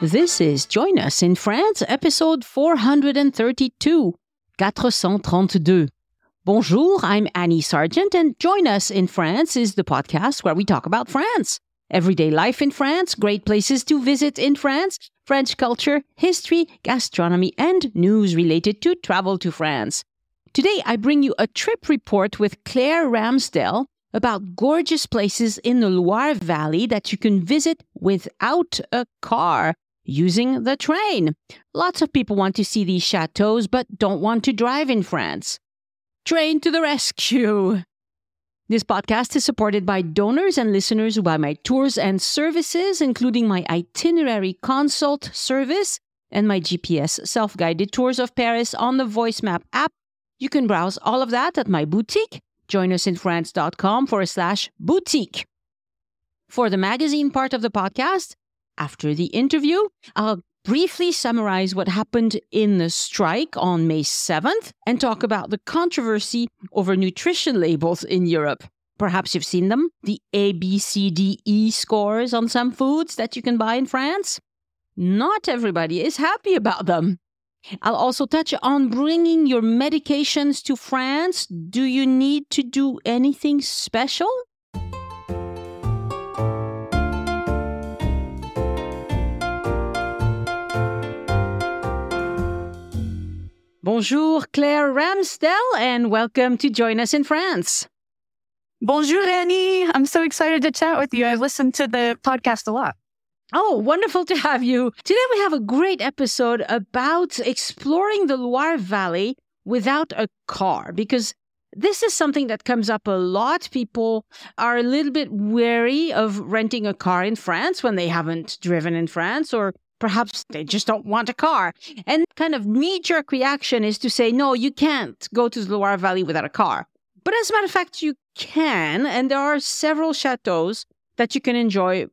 This is Join Us in France, episode 432, 432. Bonjour, I'm Annie Sargent, and Join Us in France is the podcast where we talk about France. Everyday life in France, great places to visit in France, French culture, history, gastronomy, and news related to travel to France. Today, I bring you a trip report with Claire Ramsdell about gorgeous places in the Loire Valley that you can visit without a car, using the train. Lots of people want to see these chateaux, but don't want to drive in France. Train to the rescue! This podcast is supported by donors and listeners who buy my tours and services, including my itinerary consult service and my GPS self-guided tours of Paris on the VoiceMap app. You can browse all of that at my boutique, joinusinfrance.com/boutique. For the magazine part of the podcast, after the interview, I'll briefly summarize what happened in the strike on May 7th and talk about the controversy over nutrition labels in Europe. Perhaps you've seen them, the A, B, C, D, E scores on some foods that you can buy in France. Not everybody is happy about them. I'll also touch on bringing your medications to France. Do you need to do anything special? Bonjour, Claire Ramsdell, and welcome to Join Us in France. Bonjour, Annie. I'm so excited to chat with you. I've listened to the podcast a lot. Oh, wonderful to have you. Today we have a great episode about exploring the Loire Valley without a car, because this is something that comes up a lot. People are a little bit wary of renting a car in France when they haven't driven in France, or perhaps they just don't want a car. And kind of knee-jerk reaction is to say, no, you can't go to the Loire Valley without a car. But as a matter of fact, you can, and there are several chateaux that you can enjoy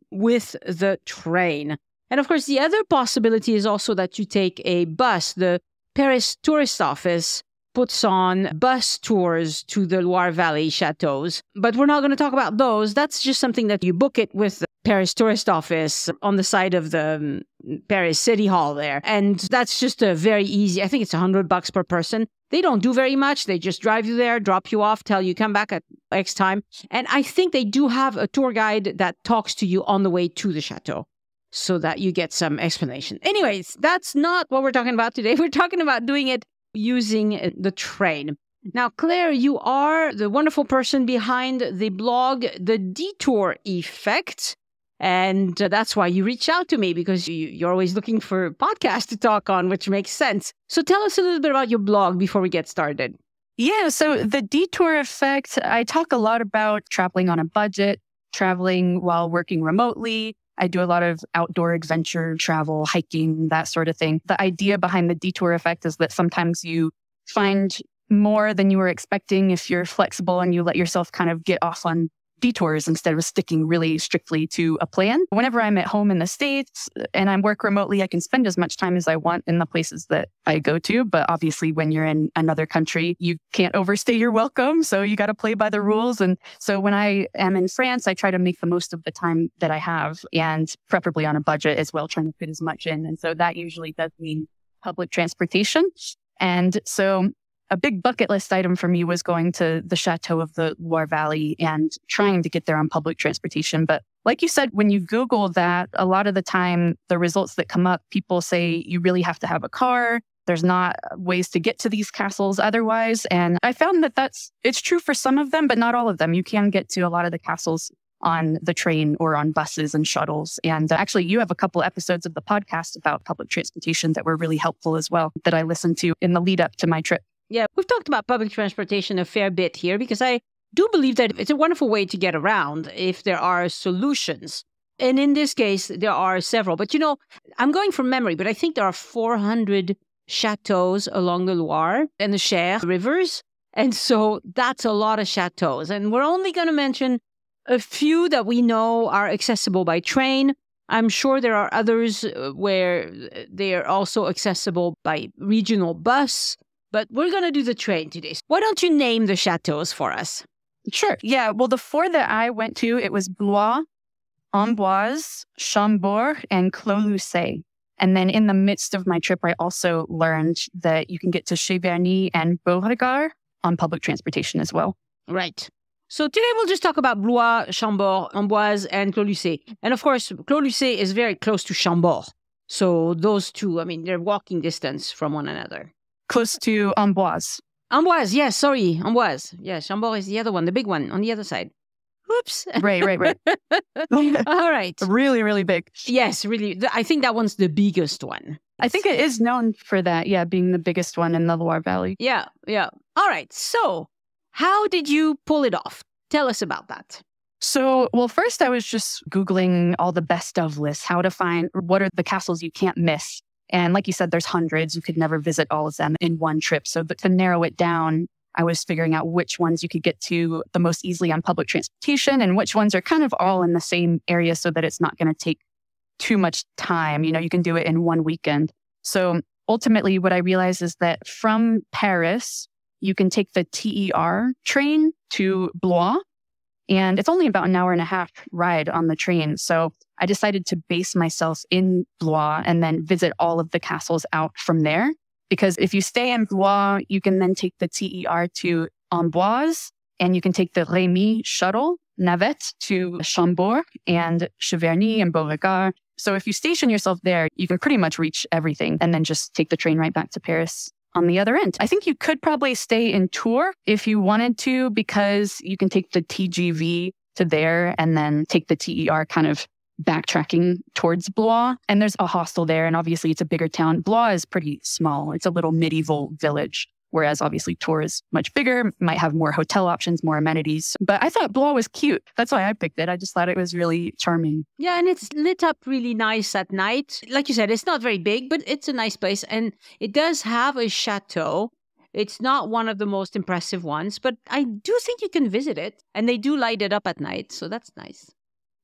with the train. And of course, the other possibility is also that you take a bus. The Paris tourist office puts on bus tours to the Loire Valley chateaux. But we're not going to talk about those. That's just something that you book it with the Paris tourist office on the side of the Paris City Hall there. And that's just a very easy, I think it's $100 per person. They don't do very much. They just drive you there, drop you off, tell you come back at X time. And I think they do have a tour guide that talks to you on the way to the chateau so that you get some explanation. Anyways, that's not what we're talking about today. We're talking about doing it using the train. Now, Claire, you are the wonderful person behind the blog, The Detour Effect. And that's why you reached out to me, because you're always looking for podcasts to talk on, which makes sense. So tell us a little bit about your blog before we get started. Yeah, so The Detour Effect, I talk a lot about traveling on a budget, traveling while working remotely. I do a lot of outdoor adventure travel, hiking, that sort of thing. The idea behind the detour effect is that sometimes you find more than you were expecting if you're flexible and you let yourself kind of get off on detours instead of sticking really strictly to a plan. Whenever I'm at home in the States and I work remotely, I can spend as much time as I want in the places that I go to. But obviously, when you're in another country, you can't overstay your welcome. So you got to play by the rules. And so when I am in France, I try to make the most of the time that I have, and preferably on a budget as well, trying to fit as much in. And so that usually does mean public transportation. And so a big bucket list item for me was going to the chateau of the Loire Valley and trying to get there on public transportation. But like you said, when you Google that, a lot of the time, the results that come up, people say you really have to have a car. There's not ways to get to these castles otherwise. And I found that it's true for some of them, but not all of them. You can get to a lot of the castles on the train or on buses and shuttles. And actually, you have a couple episodes of the podcast about public transportation that were really helpful as well, that I listened to in the lead up to my trip. Yeah, we've talked about public transportation a fair bit here because I do believe that it's a wonderful way to get around if there are solutions. And in this case, there are several. But I'm going from memory, but I think there are 400 chateaux along the Loire and the Cher rivers. And so that's a lot of chateaux. And we're only going to mention a few that we know are accessible by train. I'm sure there are others where they are also accessible by regional bus. But we're going to do the train today. Why don't you name the chateaux for us? Sure. Yeah. Well, the four that I went to, it was Blois, Amboise, Chambord, and Clos-Lucé. And then in the midst of my trip, I also learned that you can get to Cheverny and Beauregard on public transportation as well. Right. So today we'll just talk about Blois, Chambord, Amboise, and Clos-Lucé. And of course, Clos-Lucé is very close to Chambord. So those two, I mean, they're walking distance from one another. Close to Amboise. Amboise, yes, sorry, Amboise. Yeah, Chambord is the other one, the big one on the other side. Oops. Right. All right. Really, really big. Yes, really. I think that one's the biggest one. I think it is known for that, yeah, being the biggest one in the Loire Valley. Yeah. All right. So how did you pull it off? Tell us about that. So, well, first I was just Googling all the best of lists, how to find what are the castles you can't miss. And like you said, there's hundreds. You could never visit all of them in one trip. So but to narrow it down, I was figuring out which ones you could get to the most easily on public transportation and which ones are kind of all in the same area so that it's not going to take too much time. You know, you can do it in one weekend. So ultimately, what I realized is that from Paris, you can take the TER train to Blois. And it's only about an hour and a half ride on the train. So I decided to base myself in Blois and then visit all of the castles out from there. Because if you stay in Blois, you can then take the TER to Amboise, and you can take the Rémy shuttle, navette, to Chambord and Cheverny and Beauregard. So if you station yourself there, you can pretty much reach everything and then just take the train right back to Paris on the other end. I think you could probably stay in Tours if you wanted to, because you can take the TGV to there and then take the TER kind of backtracking towards Blois. And there's a hostel there. And obviously it's a bigger town. Blois is pretty small. It's a little medieval village. Whereas obviously Tours is much bigger, might have more hotel options, more amenities. But I thought Blois was cute. That's why I picked it. I just thought it was really charming. Yeah, and it's lit up really nice at night. Like you said, it's not very big, but it's a nice place. And it does have a chateau. It's not one of the most impressive ones, but I do think you can visit it. And they do light it up at night, so that's nice.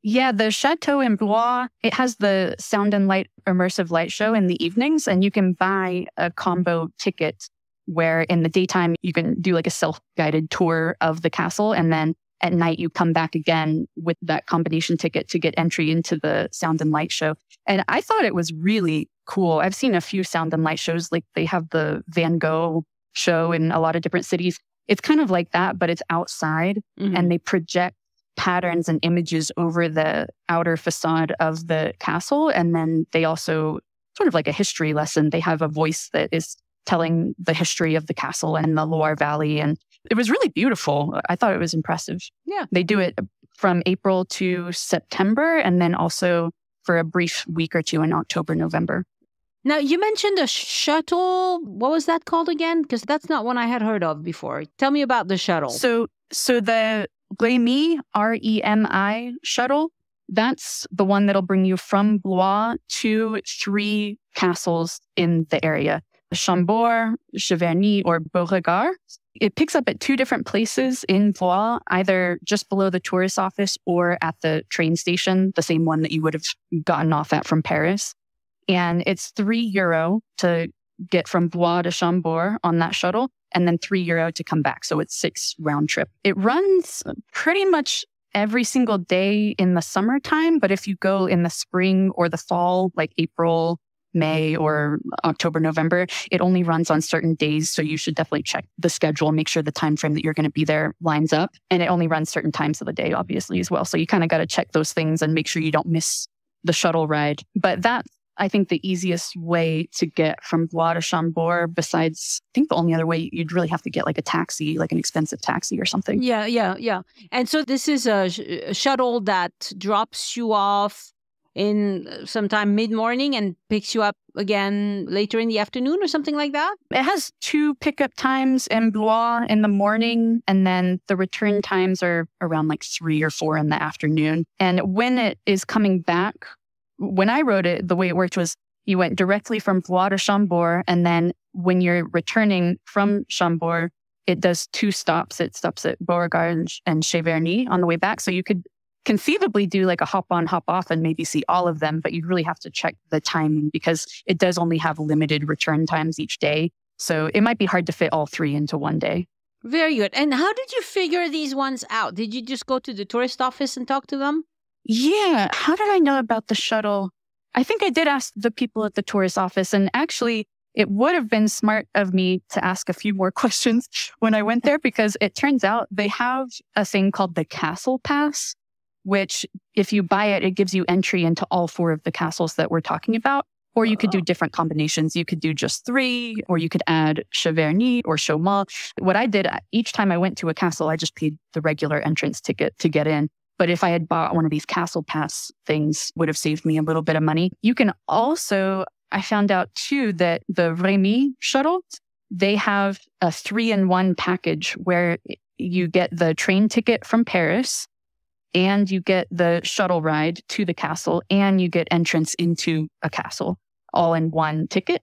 Yeah, the chateau in Blois, it has the sound and light immersive light show in the evenings, and you can buy a combo ticket where in the daytime you can do like a self-guided tour of the castle. And then at night you come back again with that combination ticket to get entry into the sound and light show. And I thought it was really cool. I've seen a few sound and light shows, like they have the Van Gogh show in a lot of different cities. It's kind of like that, but it's outside and they project patterns and images over the outer facade of the castle. And then they also sort of like a history lesson. They have a voice that is telling the history of the castle and the Loire Valley. And it was really beautiful. I thought it was impressive. Yeah. They do it from April to September and then also for a brief week or two in October, November. Now, you mentioned a shuttle. What was that called again? Because that's not one I had heard of before. Tell me about the shuttle. So the Rémy, REMI shuttle, that's the one that'll bring you from Blois to 3 castles in the area. Chambord, Cheverny, or Beauregard. It picks up at 2 different places in Blois, either just below the tourist office or at the train station, the same one that you would have gotten off at from Paris. And it's €3 to get from Blois to Chambord on that shuttle, and then €3 to come back. So it's 6 round trip. It runs pretty much every single day in the summertime, but if you go in the spring or the fall, like April, May, or October, November, it only runs on certain days. So you should definitely check the schedule, make sure the time frame that you're going to be there lines up. And it only runs certain times of the day, obviously, as well. So you kind of got to check those things and make sure you don't miss the shuttle ride. But that's, I think, the easiest way to get from Blois to Chambord, besides, I think the only other way, you'd really have to get like a taxi, like an expensive taxi or something. Yeah. And so this is a shuttle that drops you off in sometime mid-morning and picks you up again later in the afternoon or something like that? It has 2 pickup times in Blois in the morning, and then the return times are around like 3 or 4 in the afternoon. And when it is coming back, when I wrote it, the way it worked was you went directly from Blois to Chambord, and then when you're returning from Chambord, it does 2 stops. It stops at Beauregard and Cheverny on the way back. So you could conceivably do like a hop on, hop off and maybe see all of them, but you'd really have to check the timing because it does only have limited return times each day. So it might be hard to fit all 3 into one day. Very good. And how did you figure these ones out? Did you just go to the tourist office and talk to them? Yeah. How did I know about the shuttle? I think I did ask the people at the tourist office, and actually it would have been smart of me to ask a few more questions when I went there, because it turns out they have a thing called the Castle Pass, which if you buy it, it gives you entry into all 4 of the castles that we're talking about. Or you could do different combinations. You could do just 3, or you could add Cheverny or Chaumont. What I did, each time I went to a castle, I just paid the regular entrance ticket to get in. But if I had bought one of these Castle Pass things, would have saved me a little bit of money. You can also, I found out too, that the Rémy shuttle, they have a 3-in-1 package where you get the train ticket from Paris, and you get the shuttle ride to the castle, and you get entrance into a castle, all in one ticket.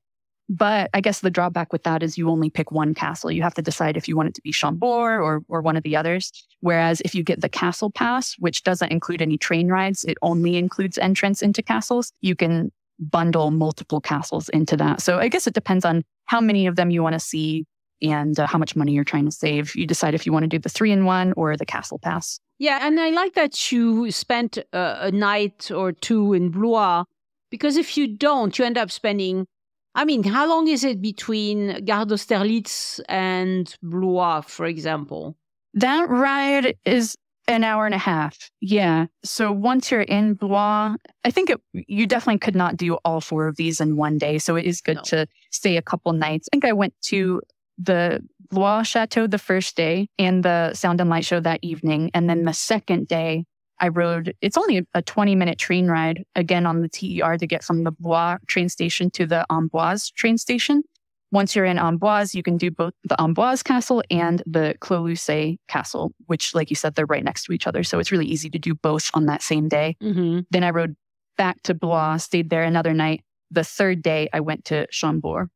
But I guess the drawback with that is you only pick one castle. You have to decide if you want it to be Chambord or one of the others. Whereas if you get the Castle Pass, which doesn't include any train rides, it only includes entrance into castles, you can bundle multiple castles into that. So I guess it depends on how many of them you want to see and how much money you're trying to save. You decide if you want to do the 3-in-1 or the Castle Pass. Yeah, and I like that you spent a night or 2 in Blois, because if you don't, you end up spending... I mean, how long is it between Gare d'Austerlitz and Blois, for example? That ride is an hour and a half. Yeah. So once you're in Blois, I think you definitely could not do all 4 of these in one day. So it is good to stay a couple nights. I think I went to the Blois Chateau the first day and the Sound and Light Show that evening. And then the second day, I rode, it's only a 20-minute train ride, again, on the TER to get from the Blois train station to the Amboise train station. Once you're in Amboise, you can do both the Amboise Castle and the Clos-Lucé Castle, which, like you said, they're right next to each other. So it's really easy to do both on that same day. Mm-hmm. Then I rode back to Blois, stayed there another night. The third day, I went to Chambord.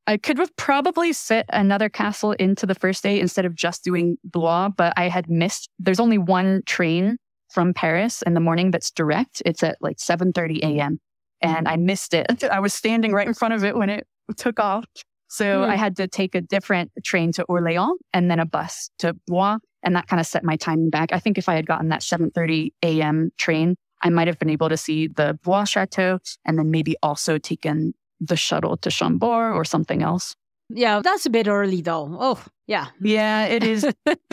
I could have probably fit another castle into the first day instead of just doing Blois, but I had missed. There's only one train from Paris in the morning that's direct. It's at like 7:30 a.m. And I missed it. I was standing right in front of it when it took off. So I had to take a different train to Orléans and then a bus to Blois. And that kind of set my timing back. I think if I had gotten that 7:30 a.m. train, I might have been able to see the Blois Chateau and then maybe also taken the shuttle to Chambord or something else. Yeah, that's a bit early though. Oh, yeah. Yeah, it is.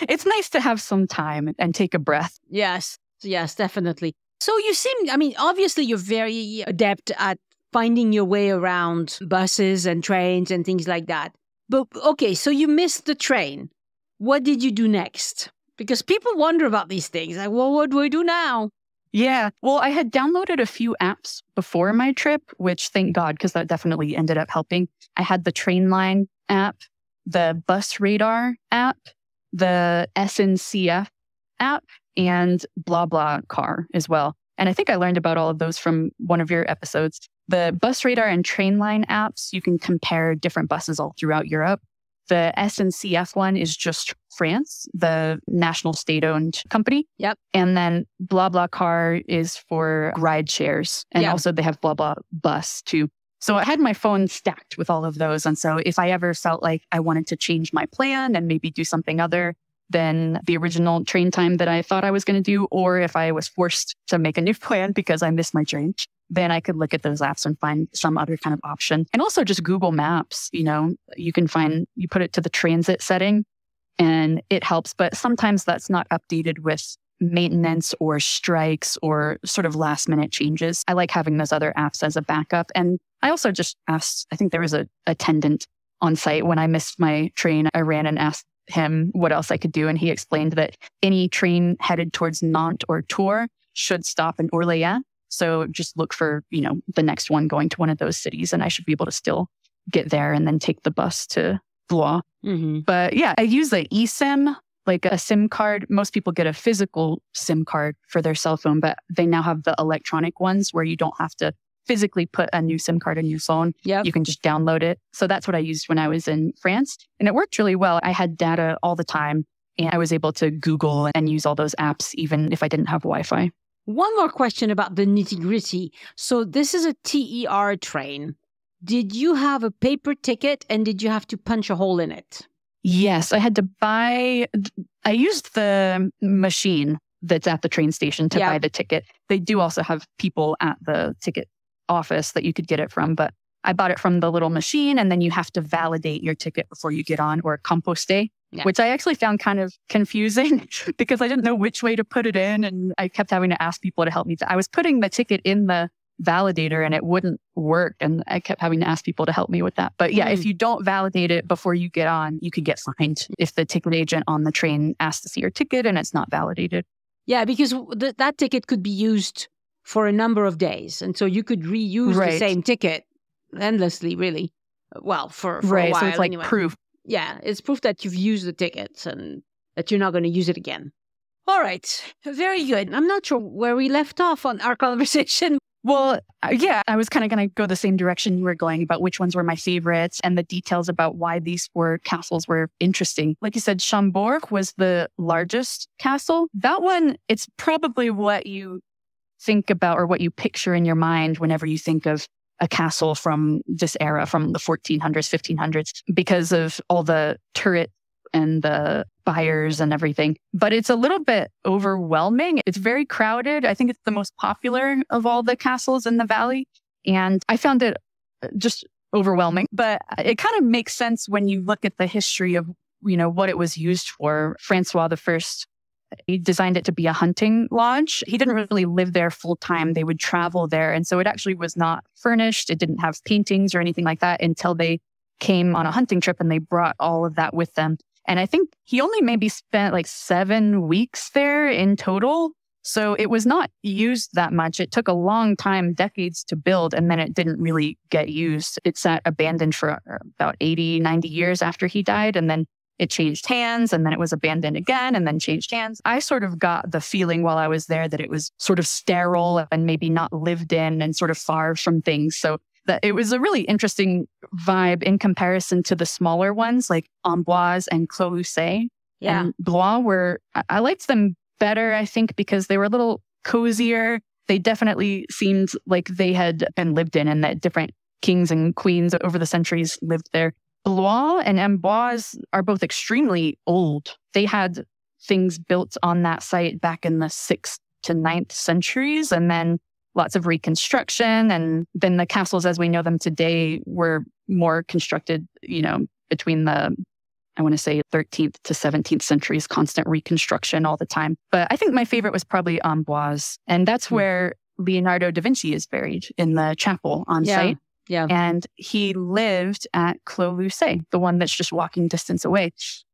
It's nice to have some time and take a breath. Yes, definitely. So you seem, I mean, obviously you're very adept at finding your way around buses and trains and things like that. But okay, so you missed the train. What did you do next? Because people wonder about these things. Like, well, what do I do now? Yeah. Well, I had downloaded a few apps before my trip, which thank God, because that definitely ended up helping. I had the Trainline app, the Bus Radar app, the SNCF app, and BlaBlaCar as well. And I think I learned about all of those from one of your episodes. The Bus Radar and Trainline apps, you can compare different buses all throughout Europe. The SNCF one is just France, the national state-owned company. Yep. And then BlaBlaCar is for ride shares. And also they have BlaBlaBus too. So I had my phone stacked with all of those. And so if I ever felt like I wanted to change my plan and maybe do something other than the original train time that I thought I was going to do, or if I was forced to make a new plan because I missed my train, then I could look at those apps and find some other kind of option. And also just Google Maps, you can find, you put it to the transit setting and it helps, but sometimes that's not updated with maintenance or strikes or sort of last minute changes. I like having those other apps as a backup. And I also just asked, I think there was a attendant on site when I missed my train. I ran and asked him what else I could do. And he explained that any train headed towards Nantes or Tours should stop in Orléans. So just look for, the next one going to one of those cities and I should be able to still get there and then take the bus to Blois. Mm-hmm. But yeah, I use the eSIM, like a SIM card. Most people get a physical SIM card for their cell phone, but they now have the electronic ones where you don't have to physically put a new SIM card in your phone. Yep. You can just download it. So that's what I used when I was in France. And it worked really well. I had data all the time and I was able to Google and use all those apps even if I didn't have Wi-Fi. One more question about the nitty-gritty. So this is a TER train. Did you have a paper ticket and did you have to punch a hole in it? Yes, I had to I used the machine, that's at the train station to Yeah. buy the ticket. They do also have people at the ticket office that you could get it from, but I bought it from the little machine, and then you have to validate your ticket before you get on, or composter, Yeah. which I actually found kind of confusing because I didn't know which way to put it in. And I kept having to ask people to help me. I was putting the ticket in the validator and it wouldn't work. And I kept having to ask people to help me with that. But yeah, if you don't validate it before you get on, you could get fined if the ticket agent on the train asks to see your ticket and it's not validated. Yeah, because that ticket could be used for a number of days. And so you could reuse the Right. same ticket endlessly, really. Well, for a Right. while So it's like anyway. proof. Yeah, it's proof that you've used the tickets and that you're not going to use it again. All right. Very good. I'm not sure where we left off on our conversation. Well, yeah, I was kind of going to go the same direction you were going about which ones were my favorites and the details about why these four castles were interesting. Like you said, Chambord was the largest castle. That one, it's probably what you think about or what you picture in your mind whenever you think of a castle from this era, from the 1400s, 1500s, because of all the turret and the spires and everything. But it's a little bit overwhelming. It's very crowded. I think it's the most popular of all the castles in the valley. And I found it just overwhelming. But it kind of makes sense when you look at the history of, what it was used for. Francois I, he designed it to be a hunting lodge. He didn't really live there full time. They would travel there. And so it actually was not furnished. It didn't have paintings or anything like that until they came on a hunting trip and they brought all of that with them. And I think he only maybe spent like 7 weeks there in total. So it was not used that much. It took a long time, decades to build, and then it didn't really get used. It sat abandoned for about 80, 90 years after he died. And then it changed hands, and then it was abandoned again, and then changed hands. I sort of got the feeling while I was there that it was sort of sterile and maybe not lived in and sort of far from things. So that it was a really interesting vibe in comparison to the smaller ones like Amboise and Clos-Lucé. Yeah. And Blois I liked them better, I think, because they were a little cozier. They definitely seemed like they had been lived in and that different kings and queens over the centuries lived there. Blois and Amboise are both extremely old. They had things built on that site back in the 6th to 9th centuries, and then lots of reconstruction. And then the castles as we know them today were more constructed, between the, I want to say 13th to 17th centuries, constant reconstruction all the time. But I think my favorite was probably Amboise. And that's where Leonardo da Vinci is buried, in the chapel on site. Yeah. And he lived at Clos-Lucé, the one that's just walking distance away.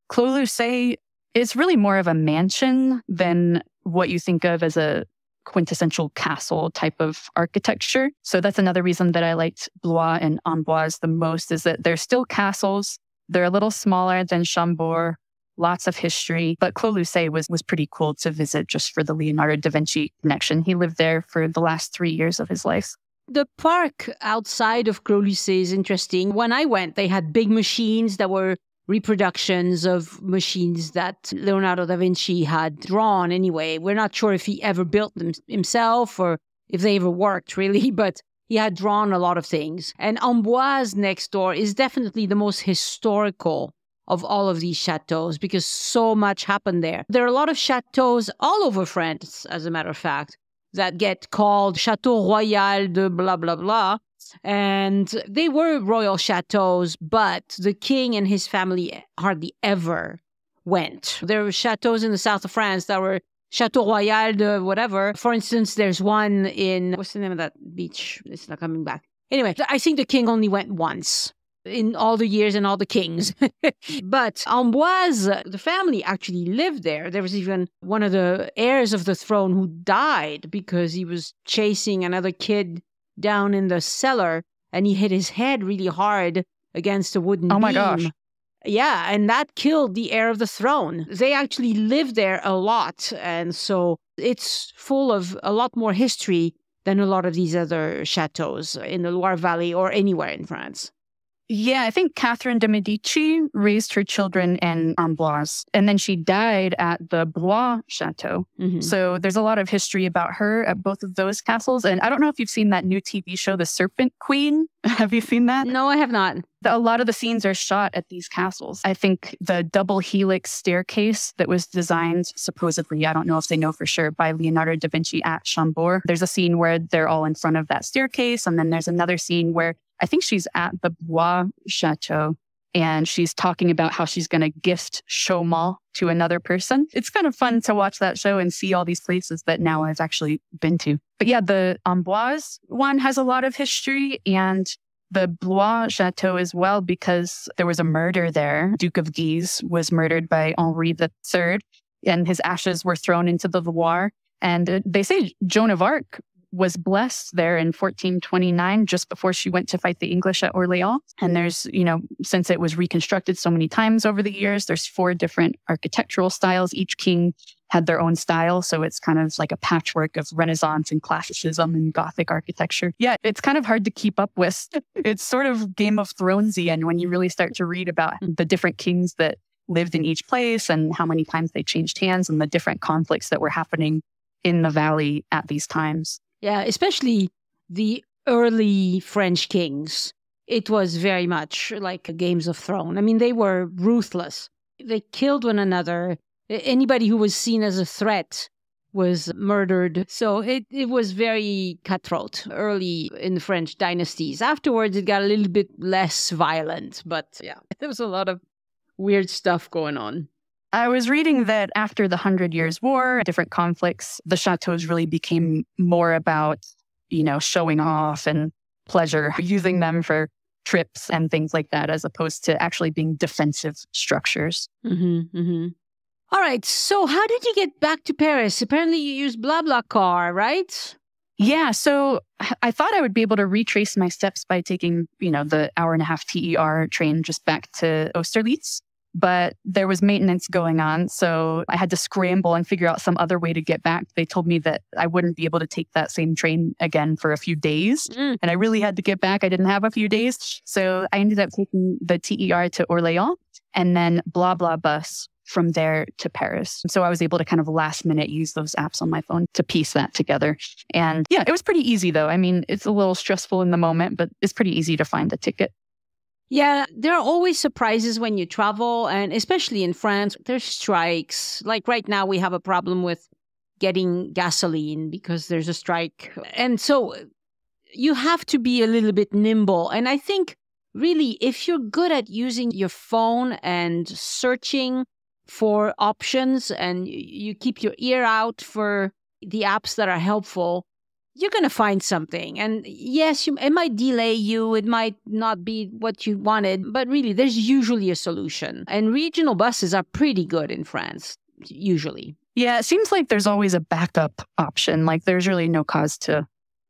Clos-Lucé is really more of a mansion than what you think of as a quintessential castle type of architecture. So that's another reason that I liked Blois and Amboise the most, is that they're still castles. They're a little smaller than Chambord, lots of history. But Clos-Lucé was pretty cool to visit just for the Leonardo da Vinci connection. He lived there for the last 3 years of his life. The park outside of Clos-Lucé is interesting. When I went, they had big machines that were reproductions of machines that Leonardo da Vinci had drawn anyway. We're not sure if he ever built them himself or if they ever worked, really, but he had drawn a lot of things. And Amboise next door is definitely the most historical of all of these chateaux because so much happened there. There are a lot of chateaux all over France, as a matter of fact, that get called Chateau Royal de blah, blah, blah. And they were royal chateaux, but the king and his family hardly ever went. There were chateaux in the south of France that were Chateau Royal de whatever. For instance, there's one in, what's the name of that beach? It's not coming back. Anyway, I think the king only went once in all the years and all the kings. But Amboise, the family actually lived there. There was even one of the heirs of the throne who died because he was chasing another kid down in the cellar and he hit his head really hard against a wooden beam. Oh my gosh. Yeah, and that killed the heir of the throne. They actually lived there a lot. And so it's full of a lot more history than a lot of these other chateaux in the Loire Valley or anywhere in France. Yeah, I think Catherine de' Medici raised her children in Amboise, and then she died at the Blois Chateau. So there's a lot of history about her at both of those castles. And I don't know if you've seen that new TV show, The Serpent Queen. Have you seen that? No, I have not. A lot of the scenes are shot at these castles. I think the double helix staircase that was designed, supposedly, I don't know if they know for sure, by Leonardo da Vinci at Chambord. There's a scene where they're all in front of that staircase. And then there's another scene where I think she's at the Blois Chateau and she's talking about how she's going to gift Chaumont to another person. It's kind of fun to watch that show and see all these places that now I've actually been to. But yeah, the Amboise one has a lot of history, and the Blois Chateau as well, because there was a murder there. Duke of Guise was murdered by Henri III, and his ashes were thrown into the Loire. And they say Joan of Arc was blessed there in 1429, just before she went to fight the English at Orleans. And there's, since it was reconstructed so many times over the years, there's 4 different architectural styles. Each king had their own style. So it's kind of like a patchwork of Renaissance and Classicism and Gothic architecture. Yeah, it's kind of hard to keep up with. It's sort of Game of Thrones-y, when you really start to read about the different kings that lived in each place and how many times they changed hands and the different conflicts that were happening in the valley at these times. Yeah, especially the early French kings. It was very much like Games of Thrones. I mean, they were ruthless. They killed one another. Anybody who was seen as a threat was murdered. So it was very cutthroat early in the French dynasties. Afterwards, it got a little bit less violent. But yeah, there was a lot of weird stuff going on. I was reading that after the 100 Years' War, different conflicts, the chateaus really became more about, showing off and pleasure, using them for trips and things like that, as opposed to actually being defensive structures. All right. So how did you get back to Paris? Apparently you used BlaBlaCar, right? Yeah. So I thought I would be able to retrace my steps by taking, the hour-and-a-half TER train just back to Austerlitz. But there was maintenance going on, so I had to scramble and figure out some other way to get back. They told me that I wouldn't be able to take that same train again for a few days, and I really had to get back. I didn't have a few days, so I ended up taking the TER to Orléans and then BlaBlaBus from there to Paris. So I was able to kind of last minute use those apps on my phone to piece that together. And yeah, it was pretty easy though. I mean, it's a little stressful in the moment, but it's pretty easy to find the ticket. Yeah, there are always surprises when you travel, and especially in France, there's strikes. Like right now, we have a problem with getting gasoline because there's a strike. And so you have to be a little bit nimble. And I think really, if you're good at using your phone and searching for options and you keep your ear out for the apps that are helpful, you're going to find something. And yes, it might delay you. It might not be what you wanted, but really there's usually a solution. And regional buses are pretty good in France, usually. Yeah, it seems like there's always a backup option. Like there's really no cause to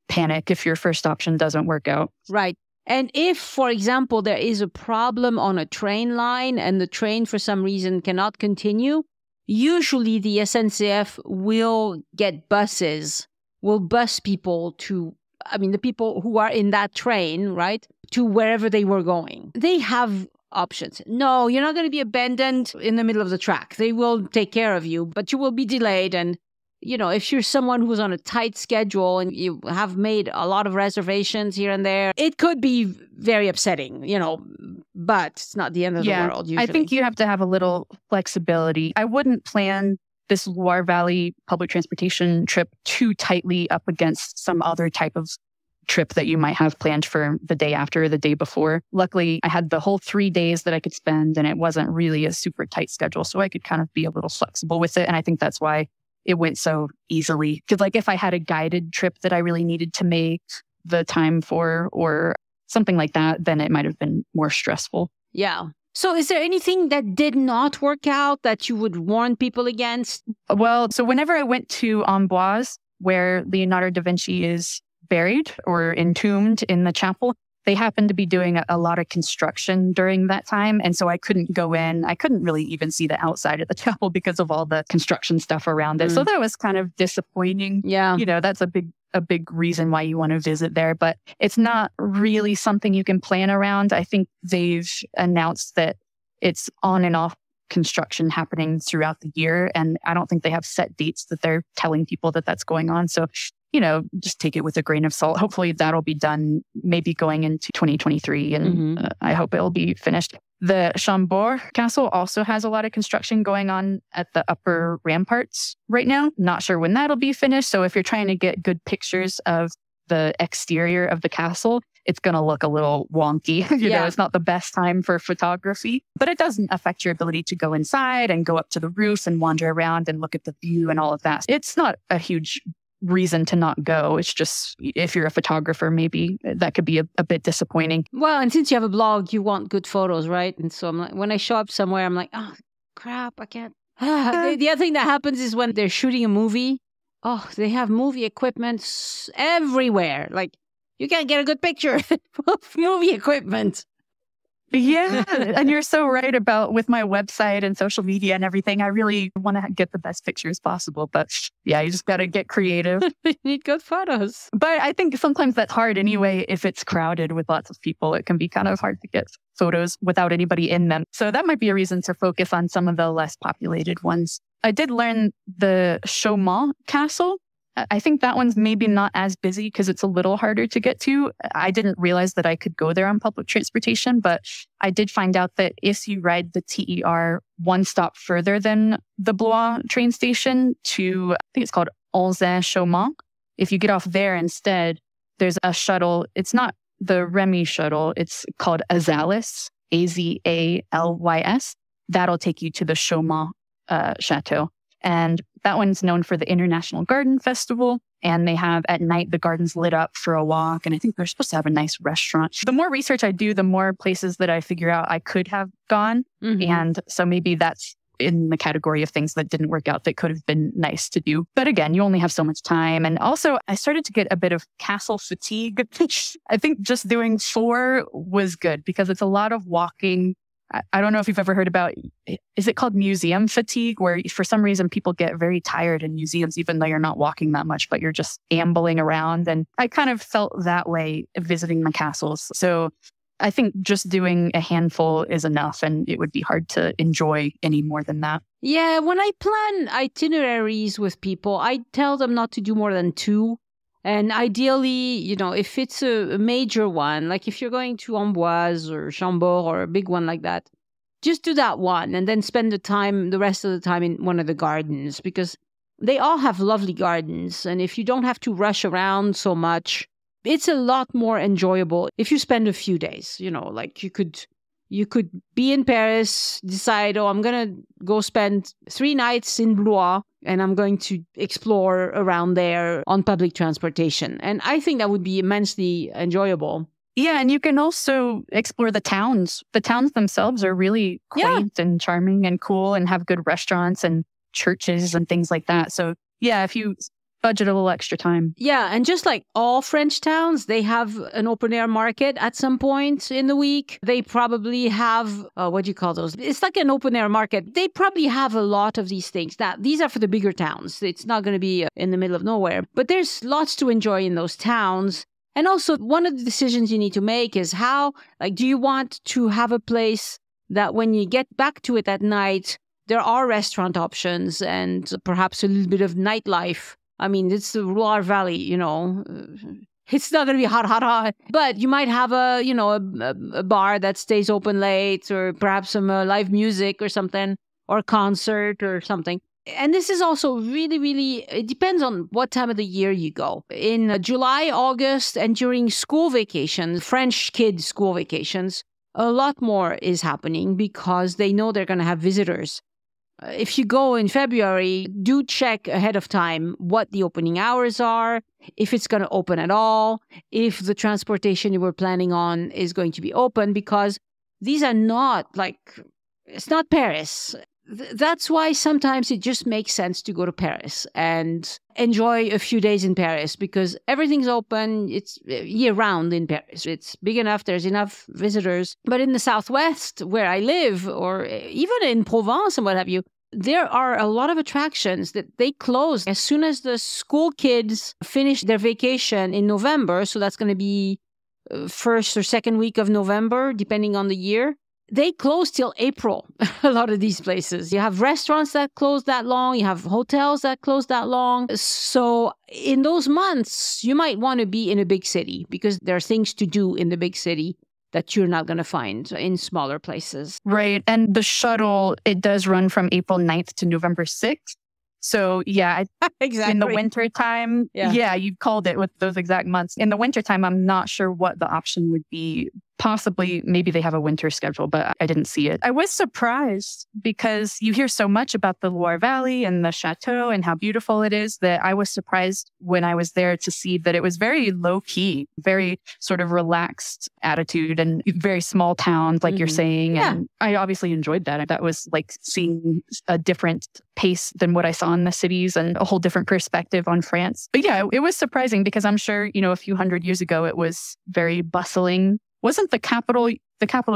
panic if your first option doesn't work out. Right. And if, for example, there is a problem on a train line and the train for some reason cannot continue, usually the SNCF will get buses, will bus people to, the people who are in that train, right, to wherever they were going. They have options. No, you're not going to be abandoned in the middle of the track. They will take care of you, but you will be delayed. And, if you're someone who's on a tight schedule and you have made a lot of reservations here and there, it could be very upsetting, but it's not the end of the world, usually. I think you have to have a little flexibility. I wouldn't plan this Loire Valley public transportation trip too tightly up against some other type of trip that you might have planned for the day after or the day before. Luckily, I had the whole 3 days that I could spend, and it wasn't really a super tight schedule, so I could kind of be a little flexible with it. And I think that's why it went so easily. Because if I had a guided trip that I really needed to make the time for or something like that, then it might have been more stressful. Yeah. So is there anything that did not work out that you would warn people against? Well, so whenever I went to Amboise, where Leonardo da Vinci is buried or entombed in the chapel, they happened to be doing a lot of construction during that time. And so I couldn't go in. I couldn't really even see the outside of the chapel because of all the construction stuff around it. So that was kind of disappointing. Yeah. That's a big a big reason why you want to visit there, but it's not really something you can plan around. I think they've announced that it's on and off construction happening throughout the year. And I don't think they have set dates that they're telling people that that's going on. So, just take it with a grain of salt. Hopefully that'll be done maybe going into 2023. And I hope it'll be finished. The Chambord Castle also has a lot of construction going on at the upper ramparts right now. Not sure when that'll be finished. So if you're trying to get good pictures of the exterior of the castle, it's going to look a little wonky. It's not the best time for photography, but it doesn't affect your ability to go inside and go up to the roof and wander around and look at the view and all of that. It's not a huge reason to not go. It's just, if you're a photographer, maybe that could be a bit disappointing. Well, and since you have a blog, you want good photos, right? And so I'm like, when I show up somewhere, I'm like, oh, crap, I can't. The other thing that happens is when they're shooting a movie, they have movie equipment everywhere. Like, you can't get a good picture of movie equipment. Yeah. And you're so right about with my website and social media and everything. I really want to get the best pictures possible. But yeah, you just got to get creative. You need good photos. But I think sometimes that's hard anyway. If it's crowded with lots of people, it can be kind of hard to get photos without anybody in them. So that might be a reason to focus on some of the less populated ones. I did learn the Chaumont Castle. I think that one's maybe not as busy because it's a little harder to get to. I didn't realize that I could go there on public transportation, but I did find out that if you ride the TER one stop further than the Blois train station to, I think it's called Anzin-Chaumont, if you get off there instead, there's a shuttle. It's not the Remy shuttle. It's called Azalus, Azalys. That'll take you to the Chaumont Chateau. And that one's known for the International Garden Festival. And they have at night the gardens lit up for a walk. And I think they're supposed to have a nice restaurant. The more research I do, the more places that I figure out I could have gone. And so maybe that's in the category of things that didn't work out that could have been nice to do. But again, you only have so much time. And also I started to get a bit of castle fatigue. I think just doing 4 was good because it's a lot of walking. I don't know if you've ever heard about, is it called museum fatigue, where for some reason people get very tired in museums, even though you're not walking that much, but you're just ambling around. And I kind of felt that way visiting the castles. So I think just doing a handful is enough, and it would be hard to enjoy any more than that. Yeah, when I plan itineraries with people, I tell them not to do more than 2. And ideally, if it's a major one, like if you're going to Amboise or Chambord or a big one like that, just do that one and then spend the rest of the time in one of the gardens, because they all have lovely gardens. And if you don't have to rush around so much, it's a lot more enjoyable if you spend a few days. Like you could be in Paris, decide, I'm going to go spend 3 nights in Blois, and I'm going to explore around there on public transportation. And I think that would be immensely enjoyable. Yeah, and you can also explore the towns. The towns themselves are really quaint and charming and cool and have good restaurants and churches and things like that. So yeah, if you budget a little extra time. Yeah, and just like all French towns, they have an open air market at some point in the week. They probably have, what do you call those? It's like an open air market. They probably have a lot of these things. Now, these are for the bigger towns. It's not going to be in the middle of nowhere. But there's lots to enjoy in those towns. And also, one of the decisions you need to make is do you want to have a place that when you get back to it at night, there are restaurant options and perhaps a little bit of nightlife. I mean, it's the Loire Valley, it's not going to be hot, but you might have a bar that stays open late, or perhaps some live music or something, or a concert or something. And this is also really, really, it depends on what time of the year you go. In July, August, and during school vacations, French kids' school vacations, a lot more is happening because they know they're going to have visitors. If you go in February, do check ahead of time what the opening hours are, if it's going to open at all, if the transportation you were planning on is going to be open, because these are not it's not Paris. That's why sometimes it just makes sense to go to Paris and enjoy a few days in Paris, because everything's open. It's year round in Paris. It's big enough. There's enough visitors. But in the Southwest where I live, or even in Provence and what have you, there are a lot of attractions that they close as soon as the school kids finish their vacation in November. So that's going to be first or second week of November, depending on the year. They close till April, a lot of these places. You have restaurants that close that long. You have hotels that close that long. So in those months, you might want to be in a big city because there are things to do in the big city that you're not going to find in smaller places. Right. And the shuttle, it does run from April 9th to November 6th. So yeah, exactly. In the winter time, yeah, you called it with those exact months. In the winter time, I'm not sure what the option would be. Possibly, maybe they have a winter schedule, but I didn't see it. I was surprised because you hear so much about the Loire Valley and the chateau and how beautiful it is that I was surprised when I was there to see that it was very low key, very sort of relaxed attitude and very small towns, like you're saying. Yeah. And I obviously enjoyed that. That was like seeing a different pace than what I saw in the cities and a whole different perspective on France. But yeah, it was surprising because I'm sure, a few hundred years ago, it was very bustling. Wasn't the capital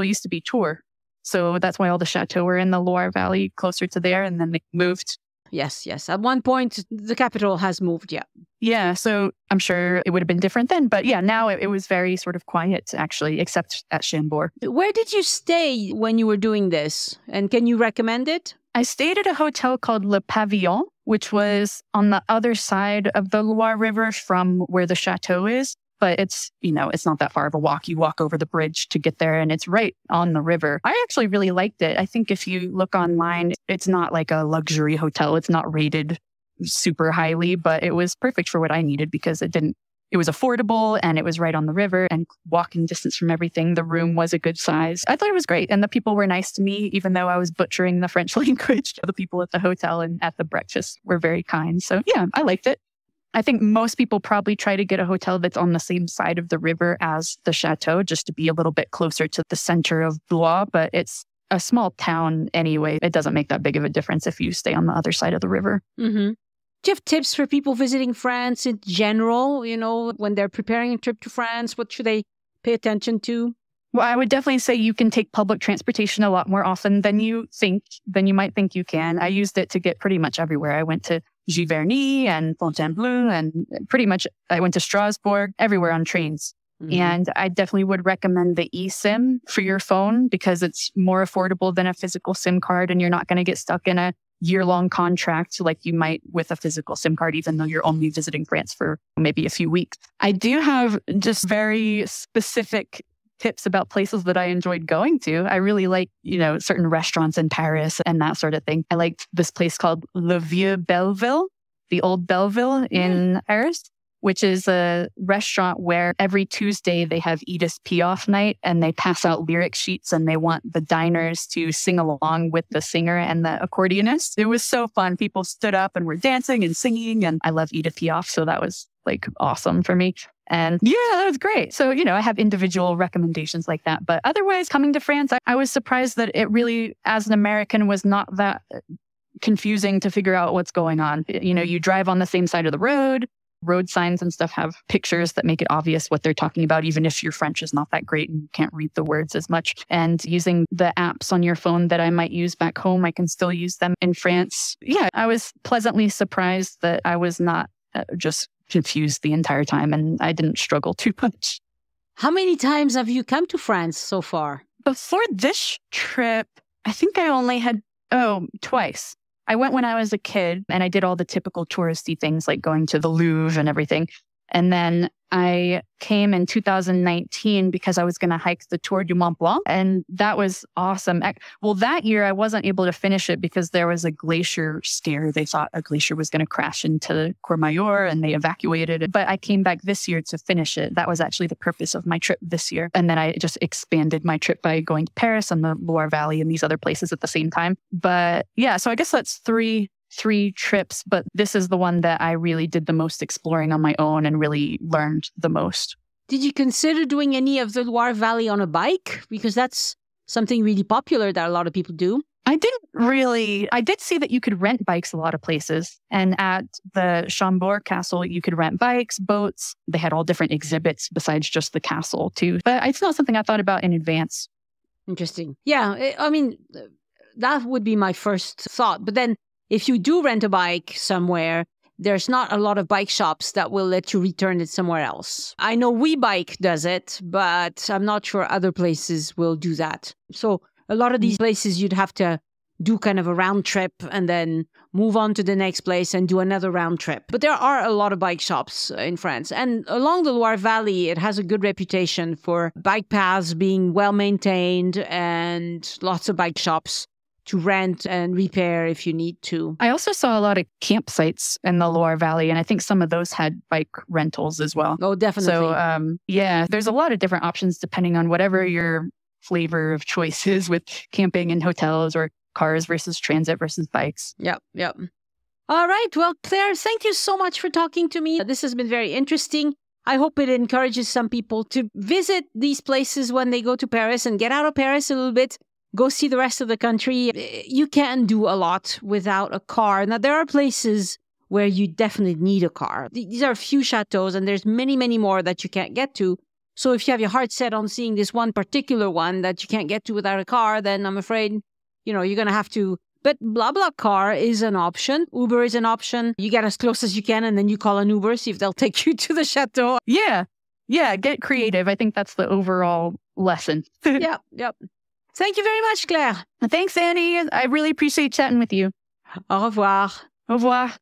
used to be Tours. So that's why all the chateaux were in the Loire Valley closer to there. And then they moved. Yes. At one point, the capital has moved, yeah. Yeah. So I'm sure it would have been different then. But yeah, now it was very sort of quiet, actually, except at Chambord. Where did you stay when you were doing this? And can you recommend it? I stayed at a hotel called Le Pavillon, which was on the other side of the Loire River from where the chateau is. But it's not that far of a walk. You walk over the bridge to get there and it's right on the river. I actually really liked it. I think if you look online, it's not like a luxury hotel. It's not rated super highly, but it was perfect for what I needed because it was affordable and it was right on the river and walking distance from everything. The room was a good size. I thought it was great. And the people were nice to me, even though I was butchering the French language. The people at the hotel and at the breakfast were very kind. So yeah, I liked it. I think most people probably try to get a hotel that's on the same side of the river as the chateau, just to be a little bit closer to the center of Blois. But it's a small town anyway. It doesn't make that big of a difference if you stay on the other side of the river. Mm-hmm. Do you have tips for people visiting France in general? When they're preparing a trip to France, what should they pay attention to? Well, I would definitely say you can take public transportation a lot more often than you might think you can. I used it to get pretty much everywhere. I went to Giverny and Fontainebleau and pretty much I went to Strasbourg, everywhere on trains. Mm-hmm. And I definitely would recommend the eSIM for your phone because it's more affordable than a physical SIM card and you're not going to get stuck in a year-long contract like you might with a physical SIM card, even though you're only visiting France for maybe a few weeks. I do have just very specific tips about places that I enjoyed going to. I really like, certain restaurants in Paris and that sort of thing. I liked this place called Le Vieux Belleville, the Old Belleville in Paris, which is a restaurant where every Tuesday they have Edith Piaf night and they pass out lyric sheets and they want the diners to sing along with the singer and the accordionist. It was so fun. People stood up and were dancing and singing and I love Edith Piaf. So that was like awesome for me. And yeah, that was great. So, I have individual recommendations like that. But otherwise, coming to France, I was surprised that it really, as an American, was not that confusing to figure out what's going on. You drive on the same side of the road. Road signs and stuff have pictures that make it obvious what they're talking about, even if your French is not that great and you can't read the words as much. And using the apps on your phone that I might use back home, I can still use them in France. Yeah, I was pleasantly surprised that I was not just confused the entire time and I didn't struggle too much. How many times have you come to France so far? Before this trip, I think I only had, twice. I went when I was a kid and I did all the typical touristy things like going to the Louvre and everything. And then I came in 2019 because I was going to hike the Tour du Mont Blanc. And that was awesome. Well, that year I wasn't able to finish it because there was a glacier scare. They thought a glacier was going to crash into Courmayeur and they evacuated it. But I came back this year to finish it. That was actually the purpose of my trip this year. And then I just expanded my trip by going to Paris and the Loire Valley and these other places at the same time. But yeah, so I guess that's three trips, but this is the one that I really did the most exploring on my own and really learned the most. Did you consider doing any of the Loire Valley on a bike? Because that's something really popular that a lot of people do. I did see that you could rent bikes a lot of places. And at the Chambord Castle, you could rent bikes, boats. They had all different exhibits besides just the castle too. But it's not something I thought about in advance. Interesting. Yeah, that would be my first thought. But then if you do rent a bike somewhere, there's not a lot of bike shops that will let you return it somewhere else. I know WeBike does it, but I'm not sure other places will do that. So a lot of these places you'd have to do kind of a round trip and then move on to the next place and do another round trip. But there are a lot of bike shops in France. And along the Loire Valley, it has a good reputation for bike paths being well maintained and lots of bike shops to rent and repair if you need to. I also saw a lot of campsites in the Loire Valley, and I think some of those had bike rentals as well. Oh, definitely. So, yeah, there's a lot of different options depending on whatever your flavor of choice is with camping and hotels or cars versus transit versus bikes. Yep. All right. Well, Claire, thank you so much for talking to me. This has been very interesting. I hope it encourages some people to visit these places when they go to Paris and get out of Paris a little bit. Go see the rest of the country. You can do a lot without a car. Now, there are places where you definitely need a car. These are a few chateaux, and there's many, many more that you can't get to. So if you have your heart set on seeing this one particular one that you can't get to without a car, then I'm afraid, you're going to have to. But BlaBlaCar is an option. Uber is an option. You get as close as you can, and then you call an Uber, see if they'll take you to the chateau. Yeah, get creative. I think that's the overall lesson. Yep. Thank you very much, Claire. Thanks, Annie. I really appreciate chatting with you. Au revoir. Au revoir.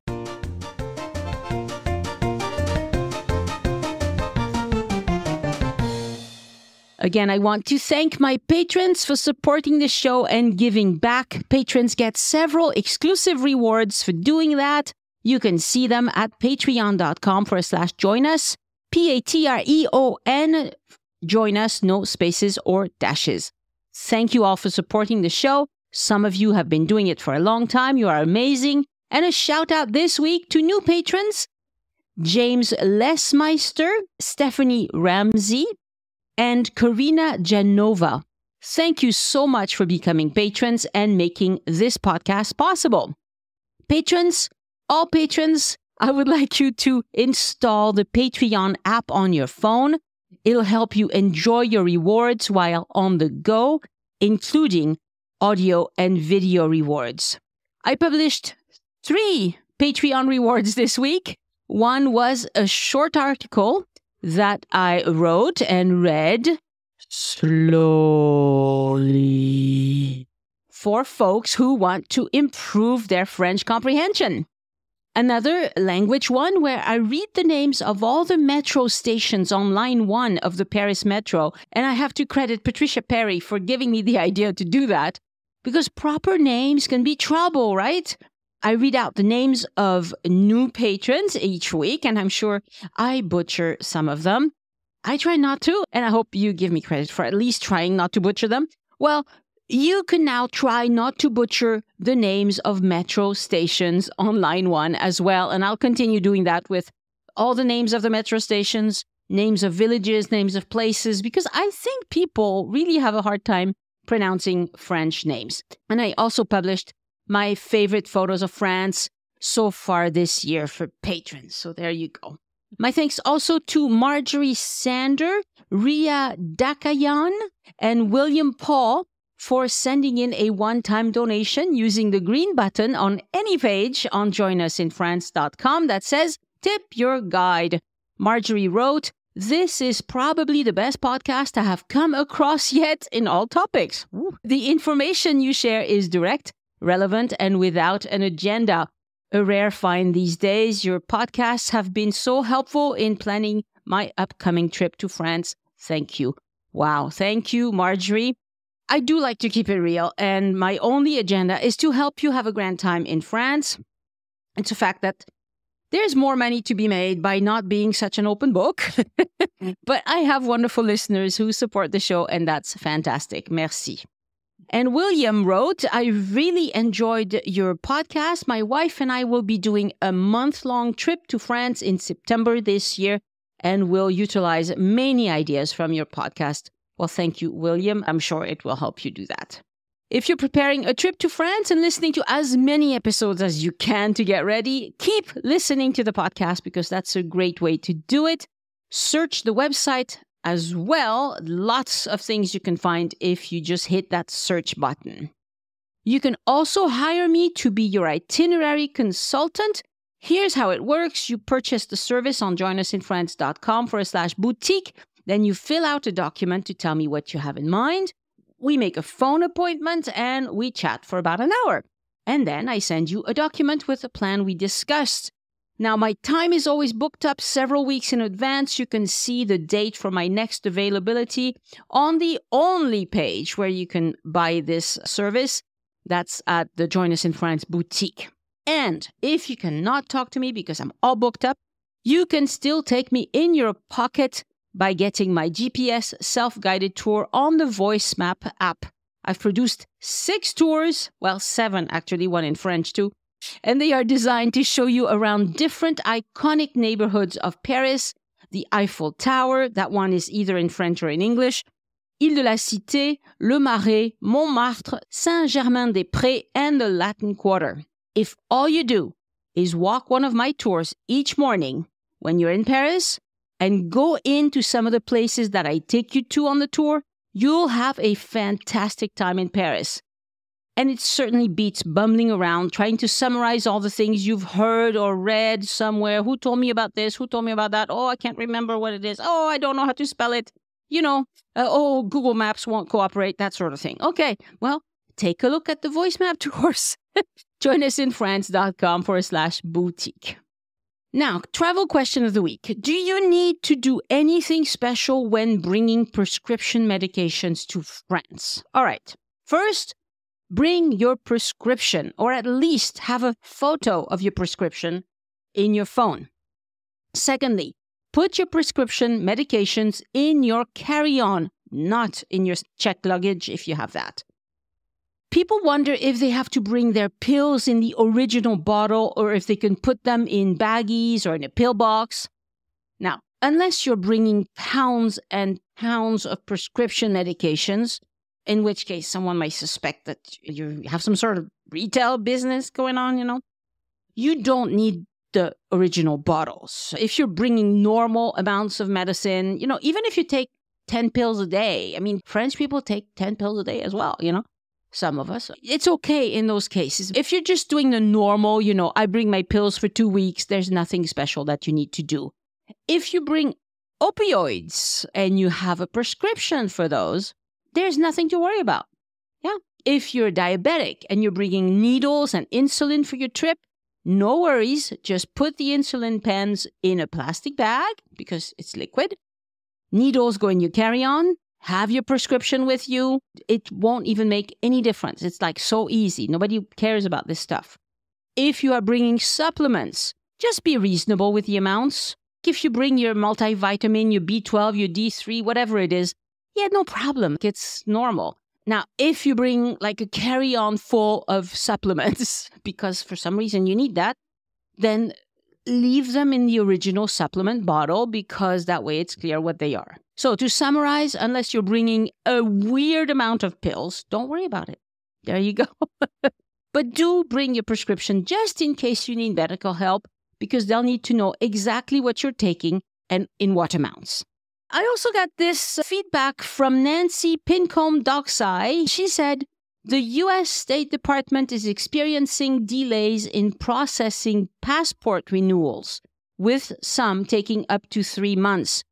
Again, I want to thank my patrons for supporting the show and giving back. Patrons get several exclusive rewards for doing that. You can see them at patreon.com/join us. Patreon, join us, no spaces or dashes. Thank you all for supporting the show. Some of you have been doing it for a long time. You are amazing. And a shout out this week to new patrons, James Lesmeister, Stephanie Ramsey, and Karina Janova. Thank you so much for becoming patrons and making this podcast possible. Patrons, all patrons, I would like you to install the Patreon app on your phone. It'll help you enjoy your rewards while on the go, including audio and video rewards. I published 3 Patreon rewards this week. One was a short article that I wrote and read slowly for folks who want to improve their French comprehension. Another language one where I read the names of all the metro stations on line 1 of the Paris Metro. And I have to credit Patricia Perry for giving me the idea to do that, because proper names can be trouble, right? I read out the names of new patrons each week, and I'm sure I butcher some of them. I try not to, and I hope you give me credit for at least trying not to butcher them. Well, you can now try not to butcher the names of metro stations on line 1 as well. And I'll continue doing that with all the names of the metro stations, names of villages, names of places, because I think people really have a hard time pronouncing French names. And I also published my favorite photos of France so far this year for patrons. So there you go. My thanks also to Marjorie Sander, Ria Dakayan, and William Paul for sending in a one-time donation using the green button on any page on joinusinfrance.com that says, Tip Your Guide. Marjorie wrote, "This is probably the best podcast I have come across yet in all topics. Ooh. The information you share is direct, relevant, and without an agenda. A rare find these days. Your podcasts have been so helpful in planning my upcoming trip to France. Thank you." Wow. Thank you, Marjorie. I do like to keep it real, and my only agenda is to help you have a grand time in France. It's a fact that there's more money to be made by not being such an open book. But I have wonderful listeners who support the show, and that's fantastic. Merci. And William wrote, "I really enjoyed your podcast. My wife and I will be doing a month-long trip to France in September this year, and will utilize many ideas from your podcast." Well, thank you, William. I'm sure it will help you do that. If you're preparing a trip to France and listening to as many episodes as you can to get ready, keep listening to the podcast because that's a great way to do it. Search the website as well. Lots of things you can find if you just hit that search button. You can also hire me to be your itinerary consultant. Here's how it works. You purchase the service on joinusinfrance.com/boutique. Then you fill out a document to tell me what you have in mind. We make a phone appointment and we chat for about an hour. And then I send you a document with a plan we discussed. Now, my time is always booked up several weeks in advance. You can see the date for my next availability on the only page where you can buy this service. That's at the Join Us in France boutique. And if you cannot talk to me because I'm all booked up, you can still take me in your pocket by getting my GPS self-guided tour on the Voice Map app. I've produced 6 tours, well, 7 actually, one in French too, and they are designed to show you around different iconic neighborhoods of Paris, the Eiffel Tower, that one is either in French or in English, Ile de la Cité, Le Marais, Montmartre, Saint-Germain-des-Prés, and the Latin Quarter. If all you do is walk one of my tours each morning when you're in Paris and go into some of the places that I take you to on the tour, you'll have a fantastic time in Paris. And it certainly beats bumbling around, trying to summarize all the things you've heard or read somewhere. Who told me about this? Who told me about that? Oh, I can't remember what it is. Oh, I don't know how to spell it. Google Maps won't cooperate, that sort of thing. Okay, well, take a look at the Voice Map tours. joinusinfrance.com/boutique. Now, travel question of the week. Do you need to do anything special when bringing prescription medications to France? All right. First, bring your prescription, or at least have a photo of your prescription in your phone. Secondly, put your prescription medications in your carry-on, not in your checked luggage if you have that. People wonder if they have to bring their pills in the original bottle or if they can put them in baggies or in a pill box. Now, unless you're bringing pounds and pounds of prescription medications, in which case someone might suspect that you have some sort of retail business going on, you don't need the original bottles. If you're bringing normal amounts of medicine, even if you take 10 pills a day, French people take 10 pills a day as well, Some of us. It's okay in those cases. If you're just doing the normal, I bring my pills for 2 weeks, there's nothing special that you need to do. If you bring opioids and you have a prescription for those, there's nothing to worry about. Yeah. If you're diabetic and you're bringing needles and insulin for your trip, no worries. Just put the insulin pens in a plastic bag because it's liquid. Needles go in your carry-on. Have your prescription with you. It won't even make any difference. It's so easy. Nobody cares about this stuff. If you are bringing supplements, just be reasonable with the amounts. If you bring your multivitamin, your B12, your D3, whatever it is, no problem. It's normal. Now, if you bring a carry-on full of supplements, because for some reason you need that, then leave them in the original supplement bottle because that way it's clear what they are. So to summarize, unless you're bringing a weird amount of pills, don't worry about it. There you go. But do bring your prescription just in case you need medical help because they'll need to know exactly what you're taking and in what amounts. I also got this feedback from Nancy Pincombe-Dockside. She said, the U.S. State Department is experiencing delays in processing passport renewals, with some taking up to 3 months.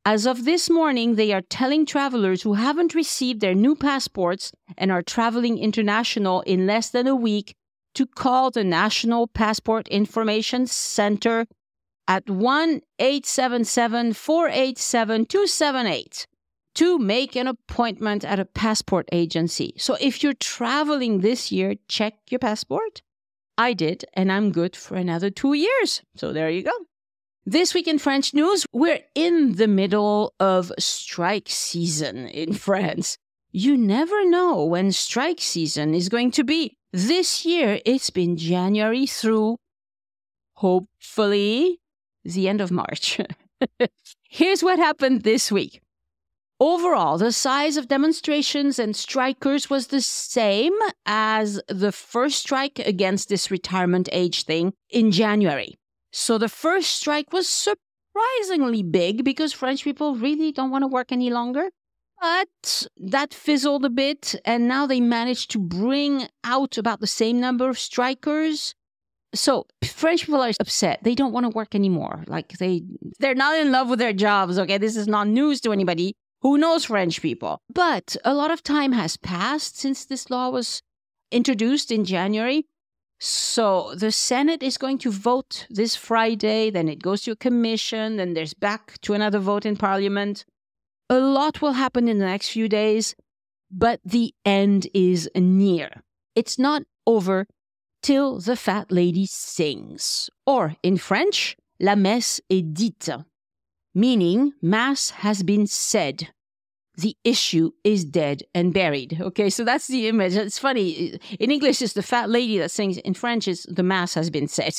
As of this morning, they are telling travelers who haven't received their new passports and are traveling international in less than a week to call the National Passport Information Center at 1-877-487-278 to make an appointment at a passport agency. So if you're traveling this year, check your passport. I did, and I'm good for another 2 years. So there you go. This week in French news, we're in the middle of strike season in France. You never know when strike season is going to be. This year, it's been January through, hopefully, the end of March. Here's what happened this week. Overall, the size of demonstrations and strikers was the same as the first strike against this retirement age thing in January. So the first strike was surprisingly big because French people really don't want to work any longer. But that fizzled a bit, and now they managed to bring out about the same number of strikers. So French people are upset. They don't want to work anymore. Like they're not in love with their jobs. Okay, this is not news to anybody who knows French people. But a lot of time has passed since this law was introduced in January. So the Senate is going to vote this Friday. Then it goes to a commission. Then there's back to another vote in Parliament. A lot will happen in the next few days, but the end is near. It's not over till the fat lady sings. Or in French, la messe est dite, meaning mass has been said. The issue is dead and buried. Okay, so that's the image. It's funny. In English, it's the fat lady that sings. In French, it's the mass has been said.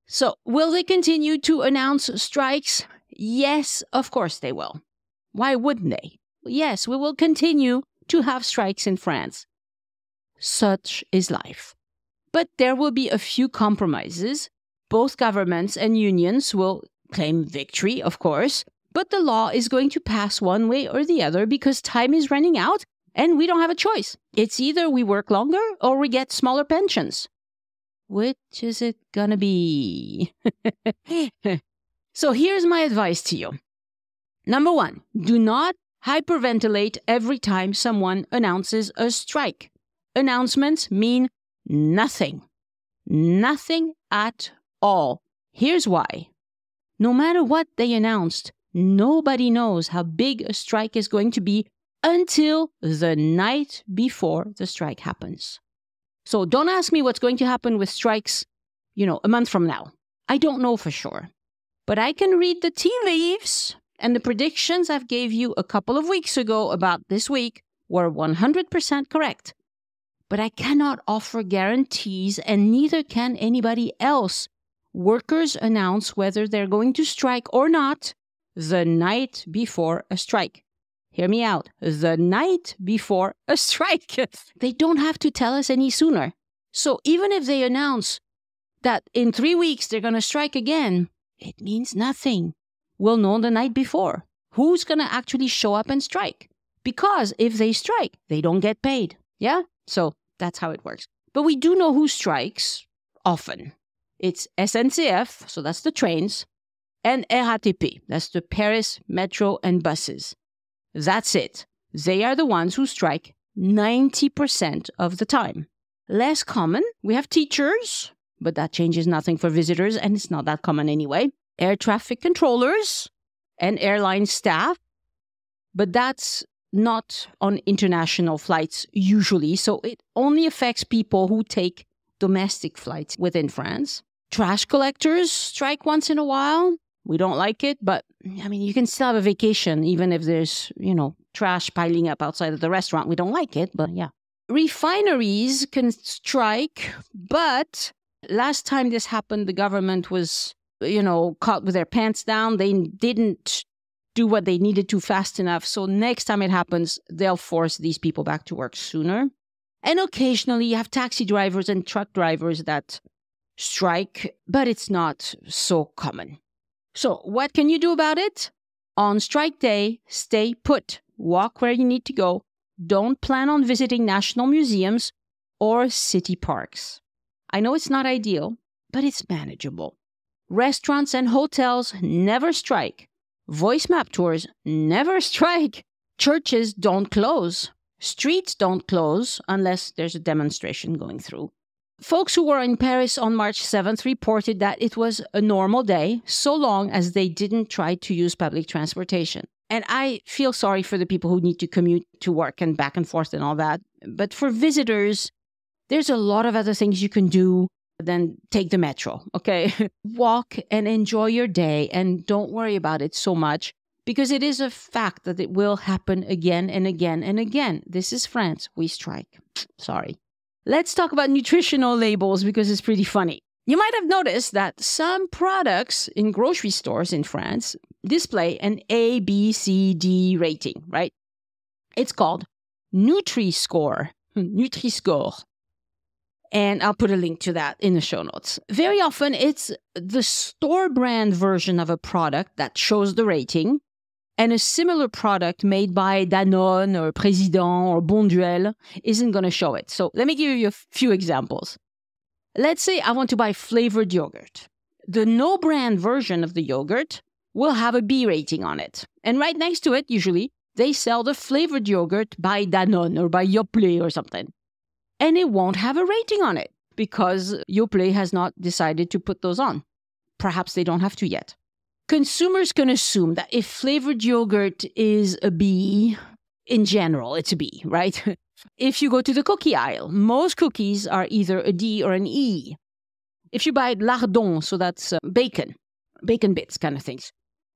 So will they continue to announce strikes? Yes, of course they will. Why wouldn't they? Yes, we will continue to have strikes in France. Such is life. But there will be a few compromises. Both governments and unions will claim victory, of course, but the law is going to pass one way or the other because time is running out and we don't have a choice. It's either we work longer or we get smaller pensions. Which is it gonna be? So here's my advice to you. Number 1, do not hyperventilate every time someone announces a strike. Announcements mean nothing. Nothing at all. Here's why. No matter what they announced, nobody knows how big a strike is going to be until the night before the strike happens. So don't ask me what's going to happen with strikes, a month from now. I don't know for sure. But I can read the tea leaves. And the predictions I've gave you a couple of weeks ago about this week were 100% correct. But I cannot offer guarantees, and neither can anybody else. Workers announce whether they're going to strike or not the night before a strike. Hear me out. The night before a strike. They don't have to tell us any sooner. So even if they announce that in 3 weeks they're going to strike again, it means nothing. We'll know the night before who's going to actually show up and strike. Because if they strike, they don't get paid. Yeah? So that's how it works. But we do know who strikes often. It's SNCF, so that's the trains, and RATP, that's the Paris Metro and buses. That's it. They are the ones who strike 90% of the time. Less common, we have teachers, but that changes nothing for visitors, and it's not that common anyway. Air traffic controllers and airline staff, but that's not on international flights usually, so it only affects people who take domestic flights within France. Trash collectors strike once in a while. We don't like it, but you can still have a vacation even if there's, trash piling up outside of the restaurant. We don't like it, but yeah. Refineries can strike, but last time this happened, the government was caught with their pants down. They didn't do what they needed to fast enough. So next time it happens, they'll force these people back to work sooner. And occasionally you have taxi drivers and truck drivers that strike, but it's not so common. So what can you do about it? On strike day, stay put. Walk where you need to go. Don't plan on visiting national museums or city parks. I know it's not ideal, but it's manageable. Restaurants and hotels never strike. Voice map tours never strike. Churches don't close. Streets don't close unless there's a demonstration going through. Folks who were in Paris on March 7th reported that it was a normal day, so long as they didn't try to use public transportation. And I feel sorry for the people who need to commute to work and back and forth and all that. But for visitors, there's a lot of other things you can do than take the metro, okay? Walk and enjoy your day and don't worry about it so much because it is a fact that it will happen again and again and again. This is France. We strike. Sorry. Let's talk about nutritional labels because it's pretty funny. You might have noticed that some products in grocery stores in France display an A, B, C, D rating, right? It's called Nutri-Score. Nutri-Score. And I'll put a link to that in the show notes. Very often, it's the store brand version of a product that shows the rating. And a similar product made by Danone or Président or Bonduelle isn't going to show it. So let me give you a few examples. Let's say I want to buy flavored yogurt. The no-brand version of the yogurt will have a B rating on it. And right next to it, usually, they sell the flavored yogurt by Danone or by Yoplait or something. And it won't have a rating on it because Yoplait has not decided to put those on. Perhaps they don't have to yet. Consumers can assume that if flavored yogurt is a B, in general, it's a B, right? If you go to the cookie aisle, most cookies are either a D or an E. If you buy lardons, so that's bacon bits kind of things,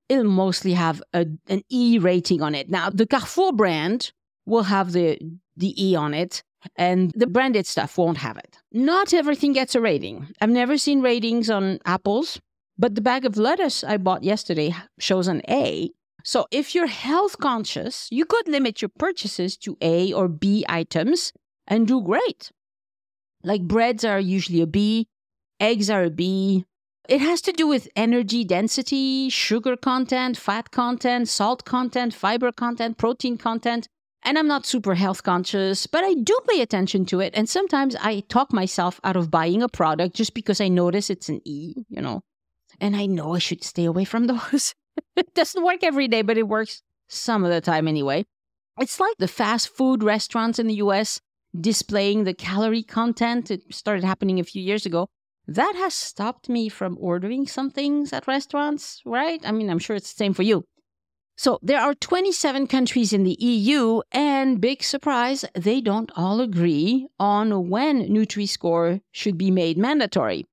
it'll mostly have an E rating on it. Now, the Carrefour brand will have the E on it, and the branded stuff won't have it. Not everything gets a rating. I've never seen ratings on apples. But the bag of lettuce I bought yesterday shows an A. So if you're health conscious, you could limit your purchases to A or B items and do great. Like breads are usually a B, eggs are a B. It has to do with energy density, sugar content, fat content, salt content, fiber content, protein content. And I'm not super health conscious, but I do pay attention to it. And sometimes I talk myself out of buying a product just because I notice it's an E, And I know I should stay away from those. It doesn't work every day, but it works some of the time anyway. It's like the fast food restaurants in the US displaying the calorie content. It started happening a few years ago. That has stopped me from ordering some things at restaurants, right? I mean, I'm sure it's the same for you. So there are 27 countries in the EU, and big surprise, they don't all agree on when Nutri-Score should be made mandatory.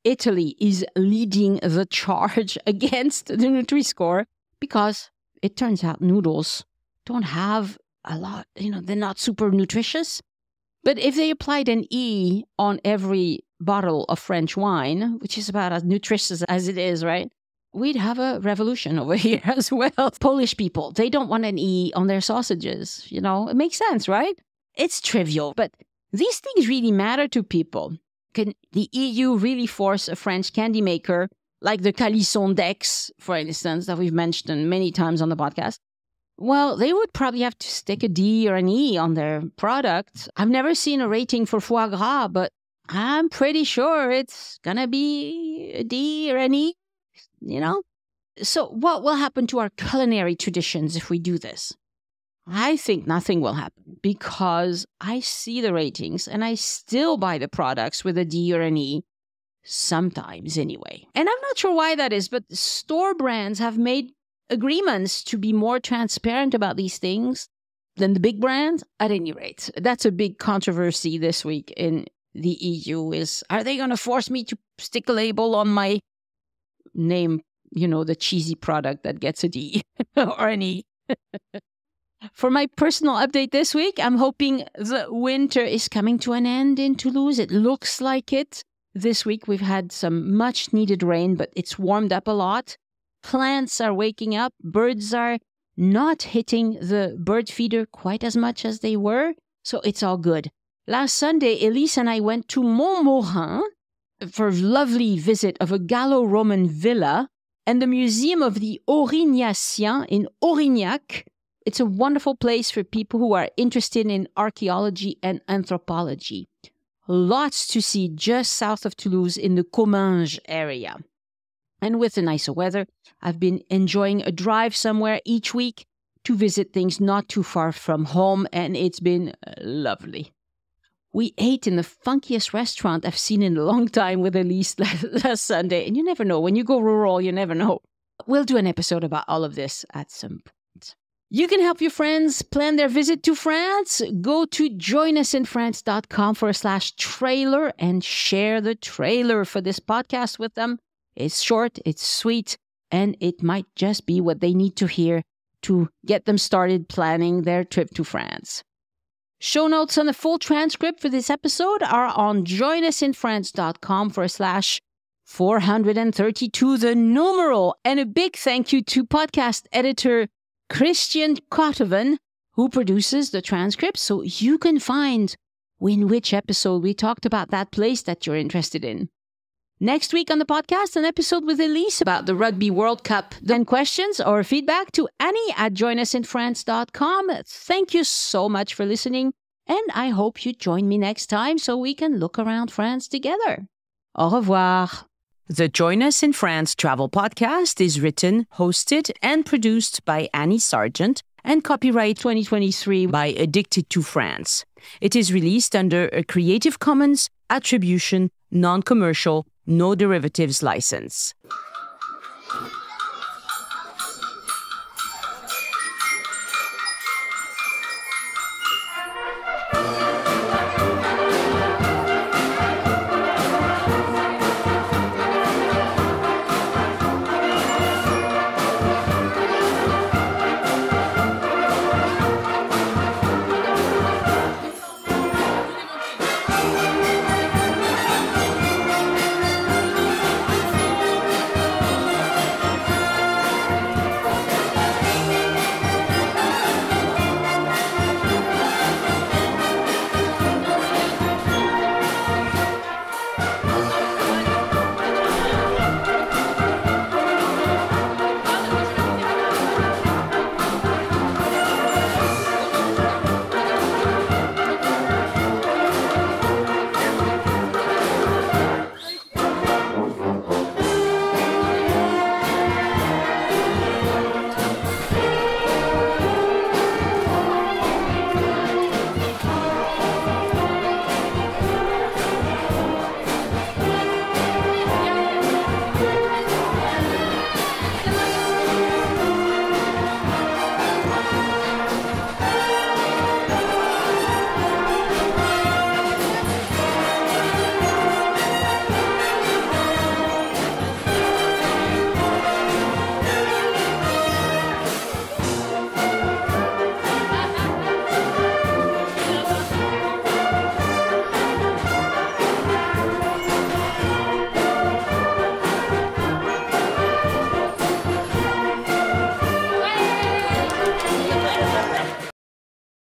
Italy is leading the charge against the Nutri-Score because it turns out noodles don't have a lot, they're not super nutritious. But if they applied an E on every bottle of French wine, which is about as nutritious as it is, right? We'd have a revolution over here as well. Polish people, they don't want an E on their sausages. It makes sense, right? It's trivial, but these things really matter to people. Can the EU really force a French candy maker like the Calisson Dex, for instance, that we've mentioned many times on the podcast? Well, they would probably have to stick a D or an E on their product. I've never seen a rating for foie gras, but I'm pretty sure it's going to be a D or an E, So what will happen to our culinary traditions if we do this? I think nothing will happen because I see the ratings and I still buy the products with a D or an E, sometimes anyway. And I'm not sure why that is, but store brands have made agreements to be more transparent about these things than the big brands, at any rate. That's a big controversy this week in the EU is, are they going to force me to stick a label on my name, the cheesy product that gets a D or an E? For my personal update this week, I'm hoping the winter is coming to an end in Toulouse. It looks like it. This week we've had some much needed rain, but it's warmed up a lot. Plants are waking up. Birds are not hitting the bird feeder quite as much as they were. So it's all good. Last Sunday, Elise and I went to Montmorin for a lovely visit of a Gallo-Roman villa and the Museum of the Aurignacien in Aurignac. It's a wonderful place for people who are interested in archaeology and anthropology. Lots to see just south of Toulouse in the Comminges area. And with the nicer weather, I've been enjoying a drive somewhere each week to visit things not too far from home, and it's been lovely. We ate in the funkiest restaurant I've seen in a long time with Elise last Sunday, and you never know. When you go rural, you never know. We'll do an episode about all of this at some point. You can help your friends plan their visit to France. Go to joinusinfrance.com/trailer and share the trailer for this podcast with them. It's short, it's sweet, and it might just be what they need to hear to get them started planning their trip to France. Show notes and a full transcript for this episode are on joinusinfrance.com/432, the numeral. And a big thank you to podcast editor Christian Kotoven, who produces the transcript, so you can find in which episode we talked about that place that you're interested in. Next week on the podcast, an episode with Elise about the Rugby World Cup. Then questions or feedback to Annie@joinusinfrance.com. Thank you so much for listening, and I hope you join me next time so we can look around France together. Au revoir. The Join Us in France travel podcast is written, hosted, and produced by Annie Sargent and copyright 2023 by Addicted to France. It is released under a Creative Commons Attribution, Non-Commercial, No Derivatives license.